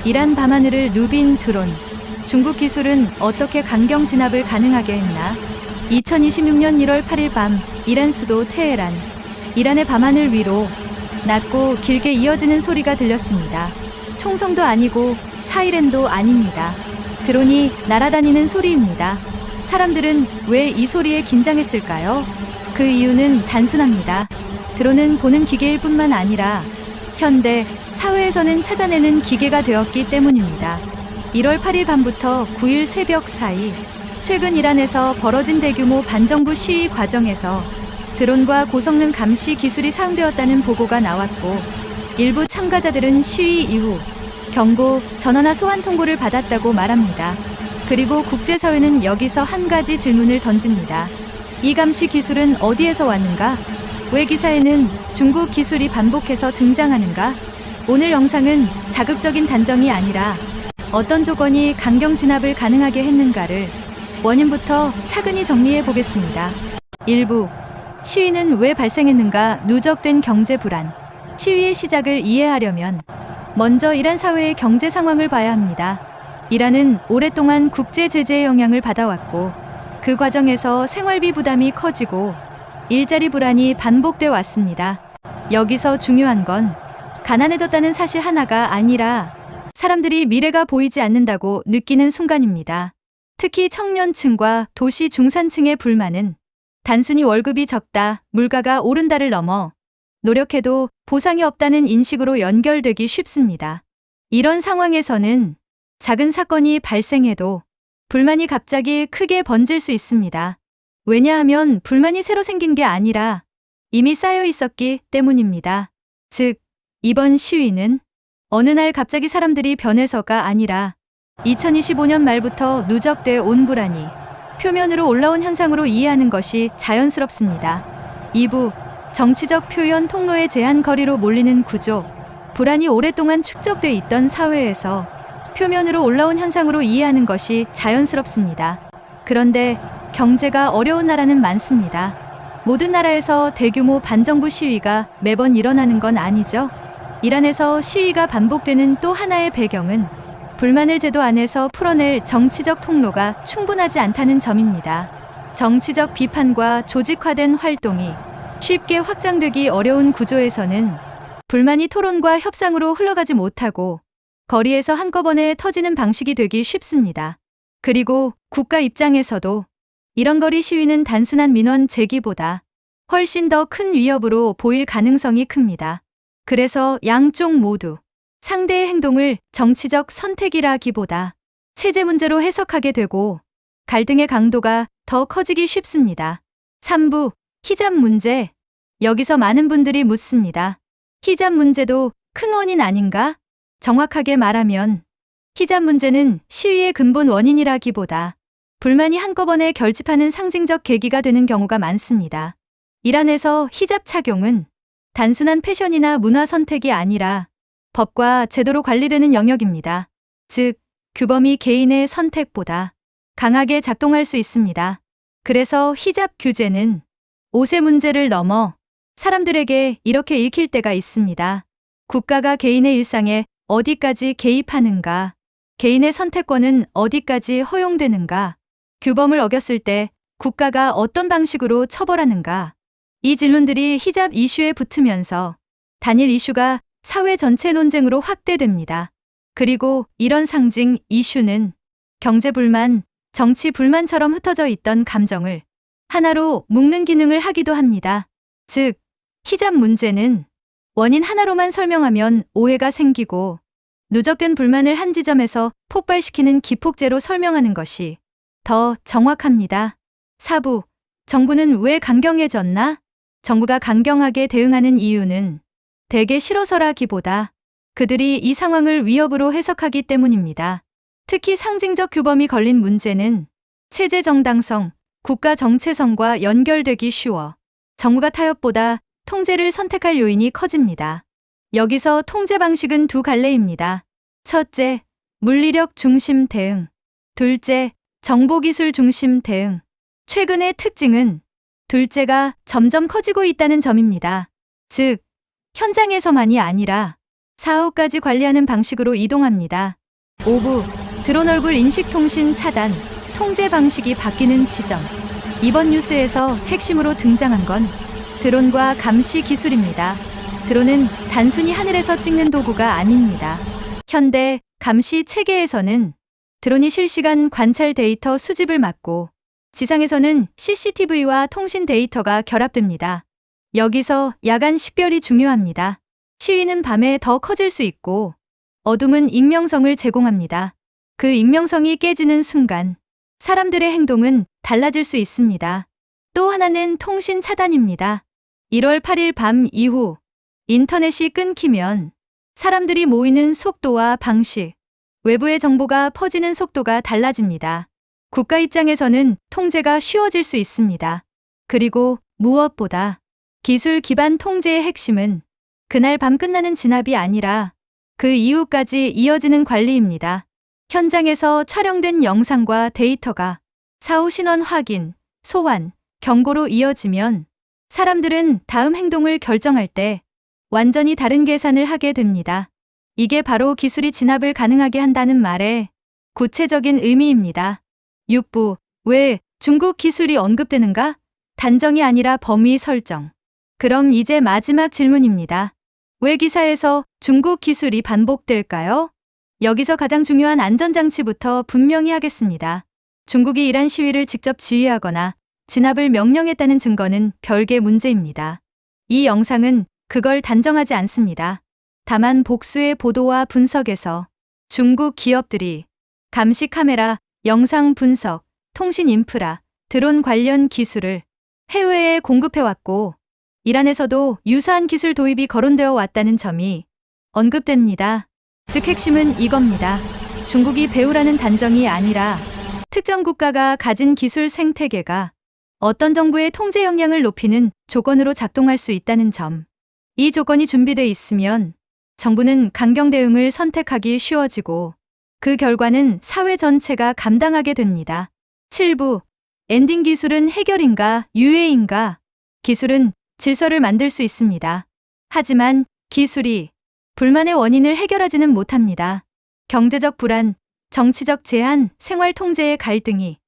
이란 밤하늘을 누빈 드론. 중국 기술은 어떻게 강경 진압을 가능하게 했나? 2026년 1월 8일 밤 이란 수도 테헤란. 이란의 밤하늘 위로 낮고 길게 이어지는 소리가 들렸습니다. 총성도 아니고 사이렌도 아닙니다. 드론이 날아다니는 소리입니다. 사람들은 왜 이 소리에 긴장했을까요? 그 이유는 단순합니다. 드론은 보는 기계일 뿐만 아니라 현대 사회에서는 찾아내는 기계가 되었기 때문입니다. 1월 8일 밤부터 9일 새벽 사이 최근 이란에서 벌어진 대규모 반정부 시위 과정에서 드론과 고성능 감시 기술이 사용되었다는 보고가 나왔고, 일부 참가자들은 시위 이후 경고, 전화나 소환 통보를 받았다고 말합니다. 그리고 국제사회는 여기서 한 가지 질문을 던집니다. 이 감시 기술은 어디에서 왔는가? 왜 기사에는 중국 기술이 반복해서 등장하는가? 오늘 영상은 자극적인 단정이 아니라 어떤 조건이 강경 진압을 가능하게 했는가를 원인부터 차근히 정리해 보겠습니다. 1부. 시위는 왜 발생했는가? 누적된 경제 불안. 시위의 시작을 이해하려면 먼저 이란 사회의 경제 상황을 봐야 합니다. 이란은 오랫동안 국제 제재의 영향을 받아왔고, 그 과정에서 생활비 부담이 커지고 일자리 불안이 반복돼 왔습니다. 여기서 중요한 건 가난해졌다는 사실 하나가 아니라 사람들이 미래가 보이지 않는다고 느끼는 순간입니다. 특히 청년층과 도시 중산층의 불만은 단순히 월급이 적다, 물가가 오른다를 넘어 노력해도 보상이 없다는 인식으로 연결되기 쉽습니다. 이런 상황에서는 작은 사건이 발생해도 불만이 갑자기 크게 번질 수 있습니다. 왜냐하면 불만이 새로 생긴 게 아니라 이미 쌓여 있었기 때문입니다. 즉, 이번 시위는 어느 날 갑자기 사람들이 변해서가 아니라 2025년 말부터 누적돼 온 불안이 표면으로 올라온 현상으로 이해하는 것이 자연스럽습니다. 2부. 정치적 표현 통로의 제한 거리로 몰리는 구조. 불안이 오랫동안 축적돼 있던 사회에서 표면으로 올라온 현상으로 이해하는 것이 자연스럽습니다. 그런데 경제가 어려운 나라는 많습니다. 모든 나라에서 대규모 반정부 시위가 매번 일어나는 건 아니죠. 이란에서 시위가 반복되는 또 하나의 배경은 불만을 제도 안에서 풀어낼 정치적 통로가 충분하지 않다는 점입니다. 정치적 비판과 조직화된 활동이 쉽게 확장되기 어려운 구조에서는 불만이 토론과 협상으로 흘러가지 못하고 거리에서 한꺼번에 터지는 방식이 되기 쉽습니다. 그리고 국가 입장에서도 이런 거리 시위는 단순한 민원 제기보다 훨씬 더 큰 위협으로 보일 가능성이 큽니다. 그래서 양쪽 모두 상대의 행동을 정치적 선택이라기보다 체제 문제로 해석하게 되고 갈등의 강도가 더 커지기 쉽습니다. 3부. 히잡 문제. 여기서 많은 분들이 묻습니다. 히잡 문제도 큰 원인 아닌가? 정확하게 말하면 히잡 문제는 시위의 근본 원인이라기보다 불만이 한꺼번에 결집하는 상징적 계기가 되는 경우가 많습니다. 이란에서 히잡 착용은 단순한 패션이나 문화 선택이 아니라 법과 제도로 관리되는 영역입니다. 즉, 규범이 개인의 선택보다 강하게 작동할 수 있습니다. 그래서 히잡 규제는 옷의 문제를 넘어 사람들에게 이렇게 읽힐 때가 있습니다. 국가가 개인의 일상에 어디까지 개입하는가? 개인의 선택권은 어디까지 허용되는가? 규범을 어겼을 때 국가가 어떤 방식으로 처벌하는가? 이 질문들이 히잡 이슈에 붙으면서 단일 이슈가 사회 전체 논쟁으로 확대됩니다. 그리고 이런 상징 이슈는 경제 불만, 정치 불만처럼 흩어져 있던 감정을 하나로 묶는 기능을 하기도 합니다. 즉, 히잡 문제는 원인 하나로만 설명하면 오해가 생기고 누적된 불만을 한 지점에서 폭발시키는 기폭제로 설명하는 것이 더 정확합니다. 4부. 정부는 왜 강경해졌나? 정부가 강경하게 대응하는 이유는 대개 싫어서라기보다 그들이 이 상황을 위협으로 해석하기 때문입니다. 특히 상징적 규범이 걸린 문제는 체제 정당성, 국가 정체성과 연결되기 쉬워 정부가 타협보다 통제를 선택할 요인이 커집니다. 여기서 통제 방식은 두 갈래입니다. 첫째, 물리력 중심 대응. 둘째, 정보기술 중심 대응. 최근의 특징은 둘째가 점점 커지고 있다는 점입니다. 즉, 현장에서만이 아니라 4호까지 관리하는 방식으로 이동합니다. 5부, 드론 얼굴 인식통신 차단, 통제 방식이 바뀌는 지점. 이번 뉴스에서 핵심으로 등장한 건 드론과 감시 기술입니다. 드론은 단순히 하늘에서 찍는 도구가 아닙니다. 현대 감시 체계에서는 드론이 실시간 관찰 데이터 수집을 맡고 지상에서는 CCTV와 통신 데이터가 결합됩니다. 여기서 야간 식별이 중요합니다. 시위는 밤에 더 커질 수 있고 어둠은 익명성을 제공합니다. 그 익명성이 깨지는 순간 사람들의 행동은 달라질 수 있습니다. 또 하나는 통신 차단입니다. 1월 8일 밤 이후 인터넷이 끊기면 사람들이 모이는 속도와 방식, 외부의 정보가 퍼지는 속도가 달라집니다. 국가 입장에서는 통제가 쉬워질 수 있습니다. 그리고 무엇보다 기술 기반 통제의 핵심은 그날 밤 끝나는 진압이 아니라 그 이후까지 이어지는 관리입니다. 현장에서 촬영된 영상과 데이터가 사후 신원 확인, 소환, 경고로 이어지면 사람들은 다음 행동을 결정할 때 완전히 다른 계산을 하게 됩니다. 이게 바로 기술이 진압을 가능하게 한다는 말의 구체적인 의미입니다. 6부, 왜 중국 기술이 언급되는가? 단정이 아니라 범위 설정. 그럼 이제 마지막 질문입니다. 왜 기사에서 중국 기술이 반복될까요? 여기서 가장 중요한 안전장치부터 분명히 하겠습니다. 중국이 이란 시위를 직접 지휘하거나 진압을 명령했다는 증거는 별개 문제입니다. 이 영상은 그걸 단정하지 않습니다. 다만 복수의 보도와 분석에서 중국 기업들이 감시 카메라, 영상 분석, 통신 인프라, 드론 관련 기술을 해외에 공급해왔고 이란에서도 유사한 기술 도입이 거론되어 왔다는 점이 언급됩니다. 즉 핵심은 이겁니다. 중국이 배우라는 단정이 아니라 특정 국가가 가진 기술 생태계가 어떤 정부의 통제 역량을 높이는 조건으로 작동할 수 있다는 점. 이 조건이 준비돼 있으면 정부는 강경 대응을 선택하기 쉬워지고 그 결과는 사회 전체가 감당하게 됩니다. 7부, 엔딩 기술은 해결인가 유해인가? 기술은 질서를 만들 수 있습니다. 하지만 기술이 불만의 원인을 해결하지는 못합니다. 경제적 불안, 정치적 제한, 생활 통제의 갈등이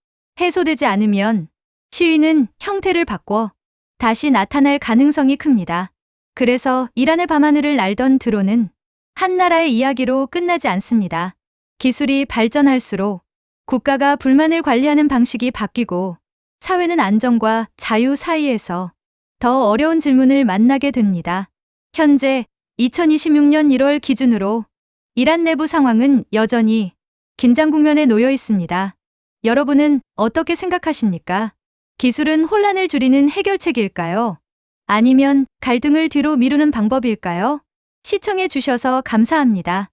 해소되지 않으면 시위는 형태를 바꿔 다시 나타날 가능성이 큽니다. 그래서 이란의 밤하늘을 날던 드론은 한 나라의 이야기로 끝나지 않습니다. 기술이 발전할수록 국가가 불만을 관리하는 방식이 바뀌고 사회는 안정과 자유 사이에서 더 어려운 질문을 만나게 됩니다. 현재 2026년 1월 기준으로 이란 내부 상황은 여전히 긴장 국면에 놓여 있습니다. 여러분은 어떻게 생각하십니까? 기술은 혼란을 줄이는 해결책일까요? 아니면 갈등을 뒤로 미루는 방법일까요? 시청해 주셔서 감사합니다.